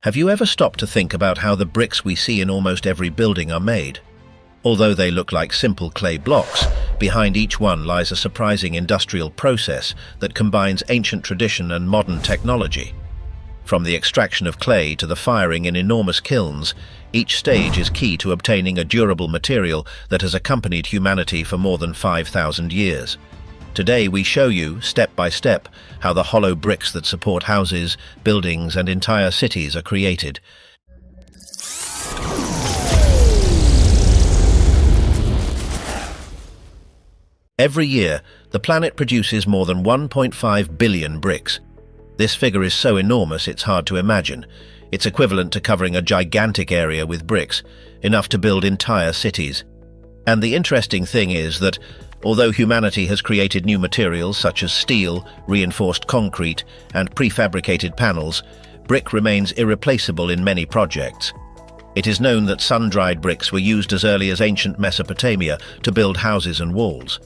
Have you ever stopped to think about how the bricks we see in almost every building are made? Although they look like simple clay blocks, behind each one lies a surprising industrial process that combines ancient tradition and modern technology. From the extraction of clay to the firing in enormous kilns, each stage is key to obtaining a durable material that has accompanied humanity for more than 5,000 years. Today we show you, step by step, how the hollow bricks that support houses, buildings, and entire cities are created. Every year, the planet produces more than 1.5 billion bricks. This figure is so enormous it's hard to imagine. It's equivalent to covering a gigantic area with bricks, enough to build entire cities. And the interesting thing is that, although humanity has created new materials such as steel, reinforced concrete, and prefabricated panels, brick remains irreplaceable in many projects. It is known that sun-dried bricks were used as early as ancient Mesopotamia to build houses and walls.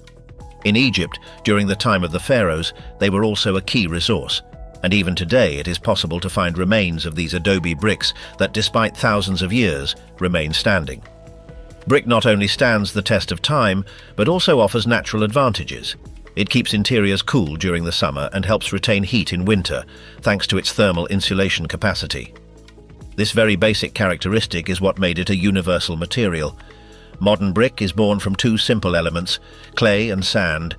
In Egypt, during the time of the pharaohs, they were also a key resource. And even today it is possible to find remains of these adobe bricks that, despite thousands of years, remain standing. Brick not only stands the test of time, but also offers natural advantages. It keeps interiors cool during the summer and helps retain heat in winter, thanks to its thermal insulation capacity. This very basic characteristic is what made it a universal material. Modern brick is born from two simple elements, clay and sand.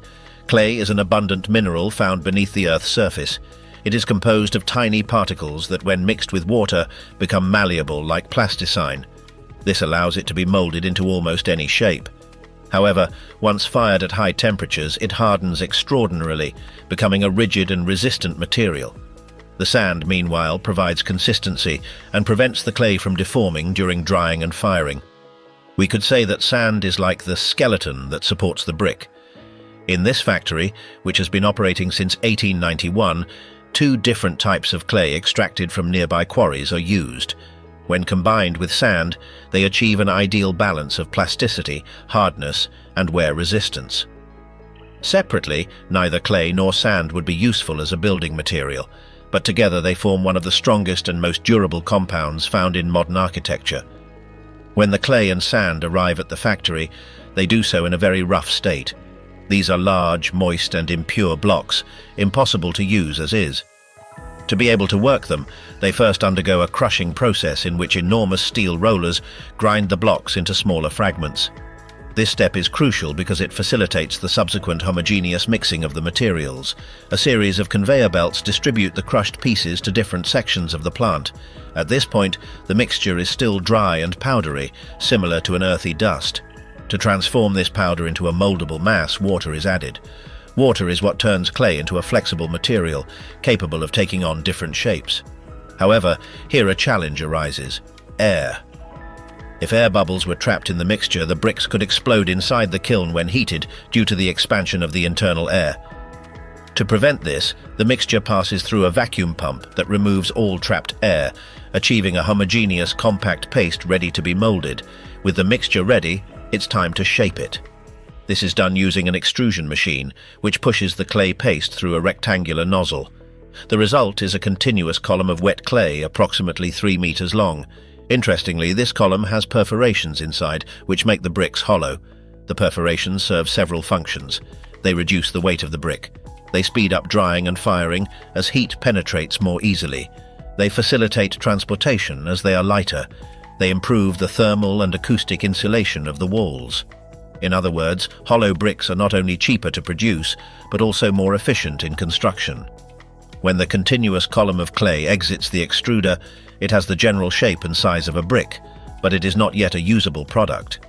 Clay is an abundant mineral found beneath the Earth's surface. It is composed of tiny particles that, when mixed with water, become malleable like plasticine. This allows it to be molded into almost any shape. However, once fired at high temperatures, it hardens extraordinarily, becoming a rigid and resistant material. The sand, meanwhile, provides consistency and prevents the clay from deforming during drying and firing. We could say that sand is like the skeleton that supports the brick. In this factory, which has been operating since 1891, two different types of clay extracted from nearby quarries are used. When combined with sand, they achieve an ideal balance of plasticity, hardness, and wear resistance. Separately, neither clay nor sand would be useful as a building material, but together they form one of the strongest and most durable compounds found in modern architecture. When the clay and sand arrive at the factory, they do so in a very rough state. These are large, moist, and impure blocks, impossible to use as is. To be able to work them, they first undergo a crushing process in which enormous steel rollers grind the blocks into smaller fragments. This step is crucial because it facilitates the subsequent homogeneous mixing of the materials. A series of conveyor belts distribute the crushed pieces to different sections of the plant. At this point, the mixture is still dry and powdery, similar to an earthy dust. To transform this powder into a moldable mass, water is added. Water is what turns clay into a flexible material, capable of taking on different shapes. However, here a challenge arises: air. If air bubbles were trapped in the mixture, the bricks could explode inside the kiln when heated due to the expansion of the internal air. To prevent this, the mixture passes through a vacuum pump that removes all trapped air, achieving a homogeneous, compact paste ready to be molded. With the mixture ready, it's time to shape it. This is done using an extrusion machine, which pushes the clay paste through a rectangular nozzle. The result is a continuous column of wet clay approximately 3 meters long. Interestingly, this column has perforations inside, which make the bricks hollow. The perforations serve several functions. They reduce the weight of the brick. They speed up drying and firing as heat penetrates more easily. They facilitate transportation as they are lighter. They improve the thermal and acoustic insulation of the walls. In other words, hollow bricks are not only cheaper to produce, but also more efficient in construction. When the continuous column of clay exits the extruder, it has the general shape and size of a brick, but it is not yet a usable product.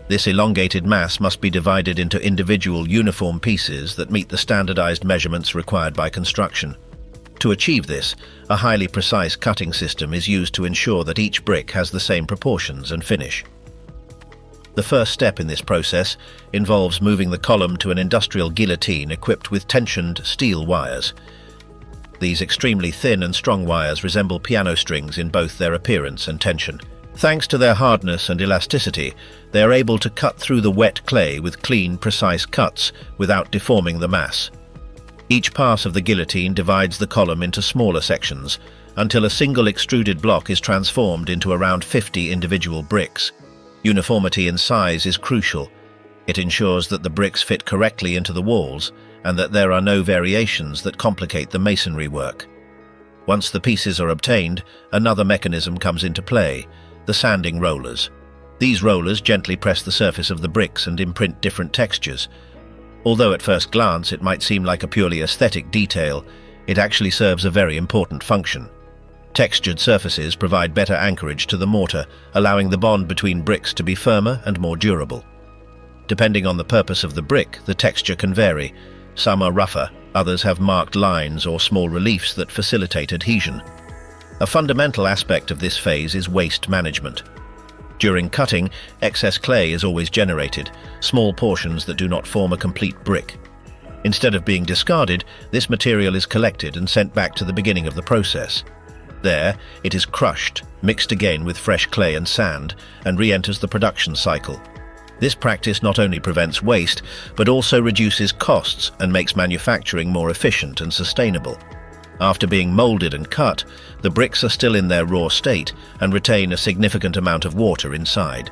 This elongated mass must be divided into individual uniform pieces that meet the standardized measurements required by construction. To achieve this, a highly precise cutting system is used to ensure that each brick has the same proportions and finish. The first step in this process involves moving the column to an industrial guillotine equipped with tensioned steel wires. These extremely thin and strong wires resemble piano strings in both their appearance and tension. Thanks to their hardness and elasticity, they are able to cut through the wet clay with clean, precise cuts without deforming the mass. Each pass of the guillotine divides the column into smaller sections, until a single extruded block is transformed into around 50 individual bricks. Uniformity in size is crucial. It ensures that the bricks fit correctly into the walls and that there are no variations that complicate the masonry work. Once the pieces are obtained, another mechanism comes into play, the sanding rollers. These rollers gently press the surface of the bricks and imprint different textures. Although at first glance it might seem like a purely aesthetic detail, it actually serves a very important function. Textured surfaces provide better anchorage to the mortar, allowing the bond between bricks to be firmer and more durable. Depending on the purpose of the brick, the texture can vary. Some are rougher, others have marked lines or small reliefs that facilitate adhesion. A fundamental aspect of this phase is waste management. During cutting, excess clay is always generated, small portions that do not form a complete brick. Instead of being discarded, this material is collected and sent back to the beginning of the process. There, it is crushed, mixed again with fresh clay and sand, and re-enters the production cycle. This practice not only prevents waste, but also reduces costs and makes manufacturing more efficient and sustainable. After being molded and cut, the bricks are still in their raw state and retain a significant amount of water inside.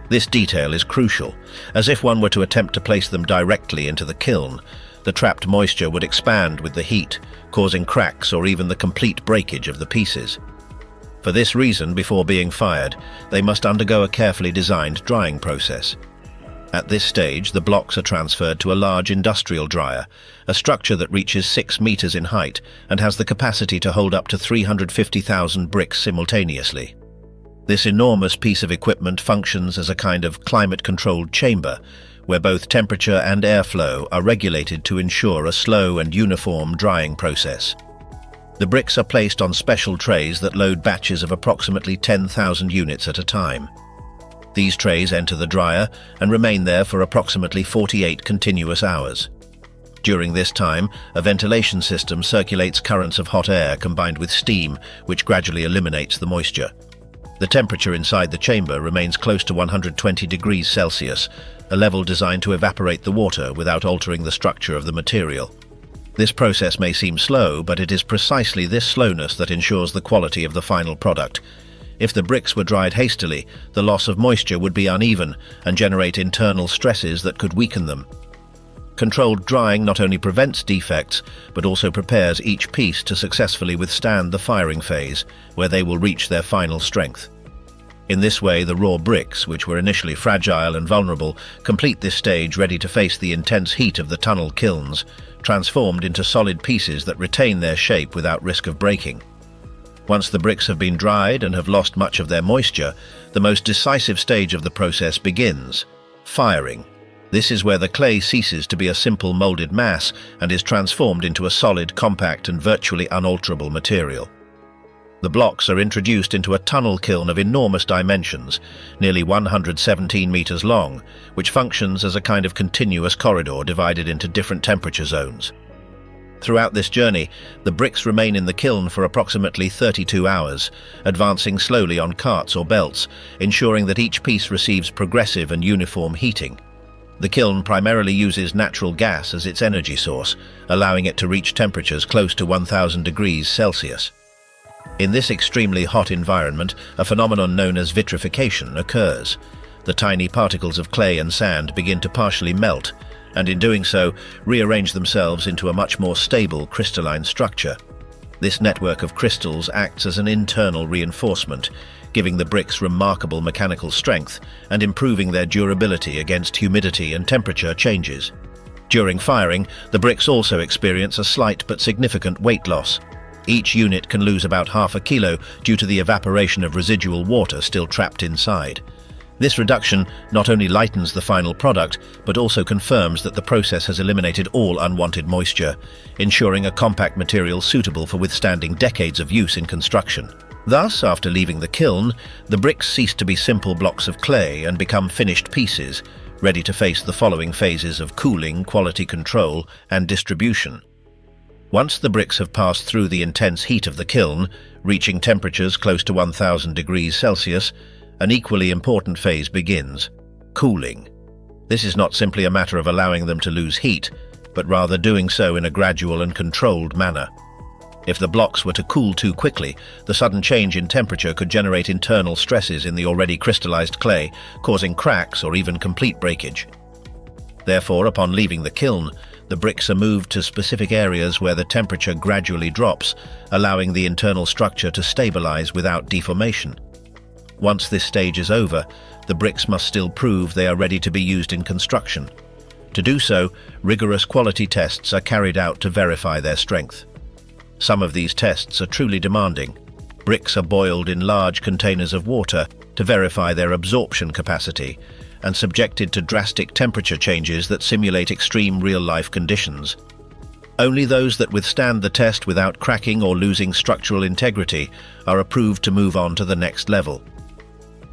This detail is crucial, as if one were to attempt to place them directly into the kiln, the trapped moisture would expand with the heat, causing cracks or even the complete breakage of the pieces. For this reason, before being fired, they must undergo a carefully designed drying process. At this stage, the blocks are transferred to a large industrial dryer, a structure that reaches 6 meters in height and has the capacity to hold up to 350,000 bricks simultaneously. This enormous piece of equipment functions as a kind of climate-controlled chamber, where both temperature and airflow are regulated to ensure a slow and uniform drying process. The bricks are placed on special trays that load batches of approximately 10,000 units at a time. These trays enter the dryer and remain there for approximately 48 continuous hours. During this time, a ventilation system circulates currents of hot air combined with steam, which gradually eliminates the moisture. The temperature inside the chamber remains close to 120 degrees Celsius, a level designed to evaporate the water without altering the structure of the material. This process may seem slow, but it is precisely this slowness that ensures the quality of the final product. If the bricks were dried hastily, the loss of moisture would be uneven and generate internal stresses that could weaken them. Controlled drying not only prevents defects, but also prepares each piece to successfully withstand the firing phase, where they will reach their final strength. In this way, the raw bricks, which were initially fragile and vulnerable, complete this stage ready to face the intense heat of the tunnel kilns, transformed into solid pieces that retain their shape without risk of breaking. Once the bricks have been dried and have lost much of their moisture, the most decisive stage of the process begins: firing. This is where the clay ceases to be a simple molded mass and is transformed into a solid, compact, and virtually unalterable material. The blocks are introduced into a tunnel kiln of enormous dimensions, nearly 117 meters long, which functions as a kind of continuous corridor divided into different temperature zones. Throughout this journey, the bricks remain in the kiln for approximately 32 hours, advancing slowly on carts or belts, ensuring that each piece receives progressive and uniform heating. The kiln primarily uses natural gas as its energy source, allowing it to reach temperatures close to 1000 degrees Celsius. In this extremely hot environment, a phenomenon known as vitrification occurs. The tiny particles of clay and sand begin to partially melt, and in doing so, rearrange themselves into a much more stable crystalline structure. This network of crystals acts as an internal reinforcement, giving the bricks remarkable mechanical strength and improving their durability against humidity and temperature changes. During firing, the bricks also experience a slight but significant weight loss. Each unit can lose about half a kilo due to the evaporation of residual water still trapped inside. This reduction not only lightens the final product, but also confirms that the process has eliminated all unwanted moisture, ensuring a compact material suitable for withstanding decades of use in construction. Thus, after leaving the kiln, the bricks cease to be simple blocks of clay and become finished pieces, ready to face the following phases of cooling, quality control, and distribution. Once the bricks have passed through the intense heat of the kiln, reaching temperatures close to 1000 degrees Celsius, an equally important phase begins: cooling. This is not simply a matter of allowing them to lose heat, but rather doing so in a gradual and controlled manner. If the blocks were to cool too quickly, the sudden change in temperature could generate internal stresses in the already crystallized clay, causing cracks or even complete breakage. Therefore, upon leaving the kiln, the bricks are moved to specific areas where the temperature gradually drops, allowing the internal structure to stabilize without deformation. Once this stage is over, the bricks must still prove they are ready to be used in construction. To do so, rigorous quality tests are carried out to verify their strength. Some of these tests are truly demanding. Bricks are boiled in large containers of water to verify their absorption capacity, and subjected to drastic temperature changes that simulate extreme real-life conditions. Only those that withstand the test without cracking or losing structural integrity are approved to move on to the next level.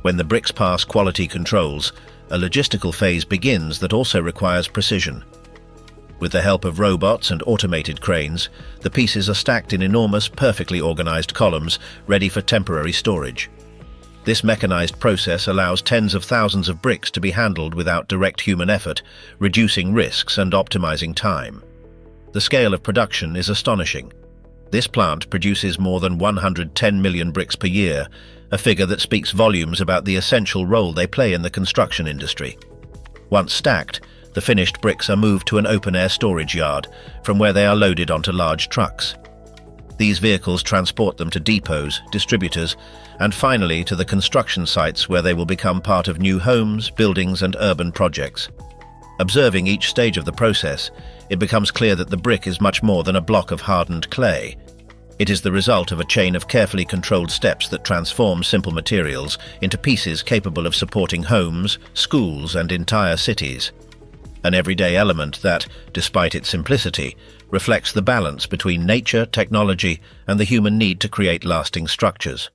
When the bricks pass quality controls, a logistical phase begins that also requires precision. With the help of robots and automated cranes, the pieces are stacked in enormous, perfectly organized columns, ready for temporary storage. This mechanized process allows tens of thousands of bricks to be handled without direct human effort, reducing risks and optimizing time. The scale of production is astonishing. This plant produces more than 110 million bricks per year, a figure that speaks volumes about the essential role they play in the construction industry. Once stacked, the finished bricks are moved to an open-air storage yard, from where they are loaded onto large trucks. These vehicles transport them to depots, distributors, and finally to the construction sites where they will become part of new homes, buildings, and urban projects. Observing each stage of the process, it becomes clear that the brick is much more than a block of hardened clay. It is the result of a chain of carefully controlled steps that transform simple materials into pieces capable of supporting homes, schools, and entire cities. An everyday element that, despite its simplicity, reflects the balance between nature, technology, and the human need to create lasting structures.